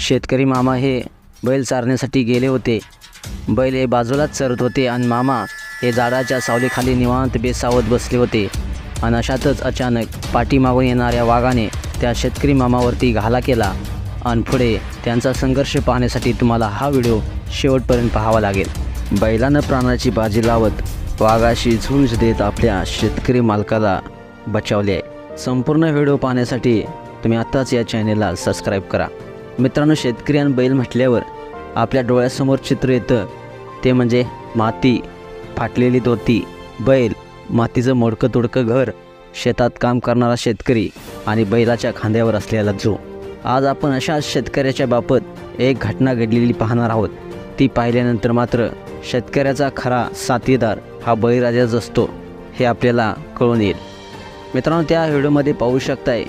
शेतकरी मामा हे बैल चारण्यासाठी गेले होते। बैल हे बाजूलाच चरत होते आणि मामा हे झाडाच्या सावलीखाली निवांत बेसावत बसले होते। आणि अशातच अचानक पाठीमागून येणाऱ्या वाघाने त्या शेतकरी मामावरती घाला केला आणि पुढे त्यांचा संघर्ष पाहण्यासाठी तुम्हाला हा व्हिडिओ शेवटपर्यंत पाहावा लागेल। बैलानं प्राणाची बाजी लावत वाघाशी झुंज देत आपल्या शेतकरी मालकाला बचावले आहे। संपूर्ण व्हिडिओ पाहण्यासाठी तुम्ही आत्ताच या चॅनेलला सबस्क्राईब करा। मित्रांनो, शेतकरी आणि बैल म्हटल्यावर आपल्या डोळ्यासमोर चित्र येतं ते म्हणजे माती, फाटलेली धोती, बैल, मातीचं मोडकं तोडकं घर, शेतात काम करणारा शेतकरी आणि बैलाच्या खांद्यावर असलेला जो। आज आपण अशाच शेतकऱ्याच्या बाबत एक घटना घडलेली पाहणार आहोत। ती पाहिल्यानंतर मात्र शेतकऱ्याचा खरा साथीदार हा बळीराजाच असतो हे आपल्याला कळून येईल। मित्रांनो, त्या व्हिडिओमध्ये पाहू शकताय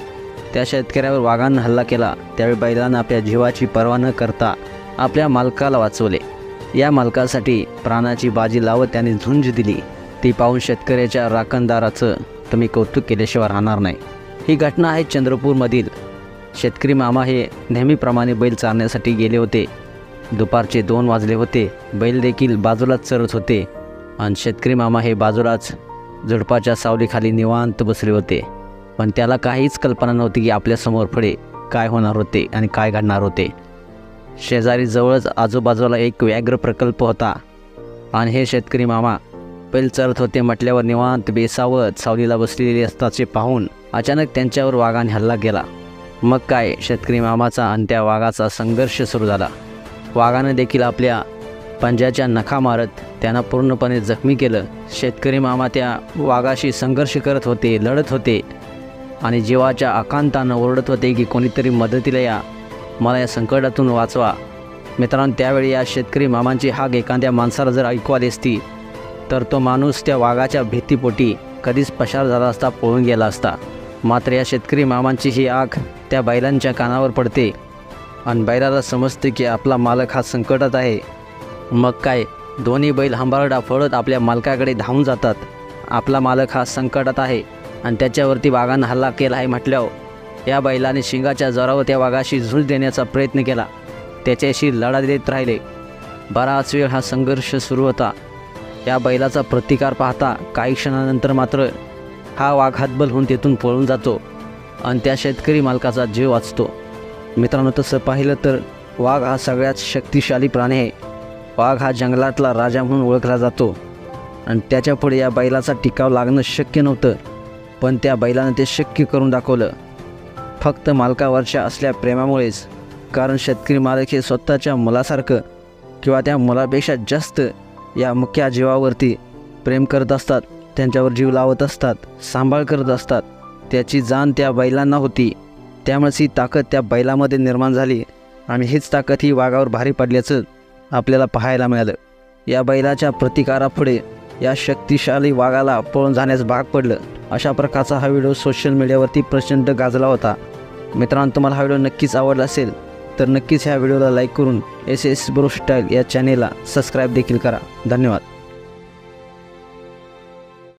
त्या शेतकऱ्यावर वाघानं हल्ला केला, त्यावेळी बैलानं आपल्या जीवाची पर्वा न करता आपल्या मालकाला वाचवले। या मालकासाठी प्राणाची बाजी लावत त्याने झुंज दिली। ती पाहून शेतकऱ्याच्या राखणदाराचं तुम्ही कौतुक केल्याशिवाय राहणार नाही। ही घटना आहे चंद्रपूरमधील। शेतकरी मामा हे नेहमीप्रमाणे बैल चारण्यासाठी गेले होते। दुपारचे 2 वाजले होते। बैल देखील बाजूलाच चरत होते आणि शेतकरी मामा हे बाजूलाच झुडपाच्या सावलीखाली निवांत बसले होते। पण त्याला काहीच कल्पना नव्हती की आपल्यासमोर पुढे काय होणार होते आणि काय घडणार होते। शेजारी जवळच आजूबाजूला एक व्याघ्र प्रकल्प होता आणि हे शेतकरी मामा बैल चरत होते म्हटल्यावर निवांत बेसावत सावलीला बसलेले असताचे पाहून अचानक त्यांच्यावर वाघाने हल्ला केला। मग काय, शेतकरी मामाचा आणि त्या वाघाचा संघर्ष सुरू झाला। वाघाने देखील आपल्या पंजाच्या नखा मारत त्यांना पूर्णपणे जखमी केलं। शेतकरी मामा त्या वाघाशी संघर्ष करत होते, लढत होते आणि जीवाच्या आकांतानं ओरडत होते की कोणीतरी मदतीला या, मला या संकटातून वाचवा। मित्रांनो, त्यावेळी या शेतकरी मामांची हाक एखाद्या माणसाला जर ऐकू आली असती तर तो माणूस त्या वाघाच्या भीतीपोटी कधीच पसार झाला असता, पळून गेला असता। मात्र या शेतकरी मामांची ही आग त्या बैलांच्या कानावर पडते आणि बैलाला समजते की आपला मालक हा संकटात आहे। मग काय, दोन्ही बैल हंबारडा फोडत आपल्या मालकाकडे धावून जातात। आपला मालक हा संकटात आहे आणि त्याच्यावरती वाघानं हल्ला केला आहे म्हटल्यावर या बैलाने शिंगाच्या जोरावर त्या वाघाशी झुंज देण्याचा प्रयत्न केला, त्याच्याशी लढा देत राहिले। बराच वेळ हा संघर्ष सुरू होता। या बैलाचा प्रतिकार पाहता काही क्षणानंतर मात्र हा वाघ हतबल होऊन तेथून पळून जातो आणि त्या शेतकरी मालकाचा जीव वाचतो। मित्रांनो, तसं पाहिलं तर वाघ हा सगळ्यात शक्तिशाली प्राणी आहे। वाघ हा जंगलातला राजा म्हणून ओळखला जातो आणि त्याच्यापुढे या बैलाचा टिकाव लागणं शक्य नव्हतं, पण त्या बैलानं ते शक्य करून दाखवलं, फक्त मालकावरच्या असल्या प्रेमामुळेच। कारण शेतकरी मालक हे स्वतःच्या मुलासारखं किंवा त्या मुलापेक्षा जास्त या मुख्य जीवावरती प्रेम करत असतात, त्यांच्यावर जीव लावत असतात, सांभाळ करत असतात। त्याची जाण त्या बैलांना होती, त्यामुळेच ही ताकद त्या बैलामध्ये निर्माण झाली आणि हीच ताकद ही वाघावर भारी पडल्याचं आपल्याला पाहायला मिळालं। या बैलाच्या प्रतिकारापुढे या शक्तिशाली वाघाला पळून जाण्यास भाग पडलं। अशा प्रकारचा हा व्हिडिओ सोशल मीडियावरती प्रचंड गाजला होता। मित्रांनो, तुम्हाला हा व्हिडिओ नक्कीच आवडला असेल तर नक्कीच ह्या व्हिडिओला लाईक करून SS ब्रो स्टाईल या चॅनेलला सबस्क्राईब देखील करा। धन्यवाद।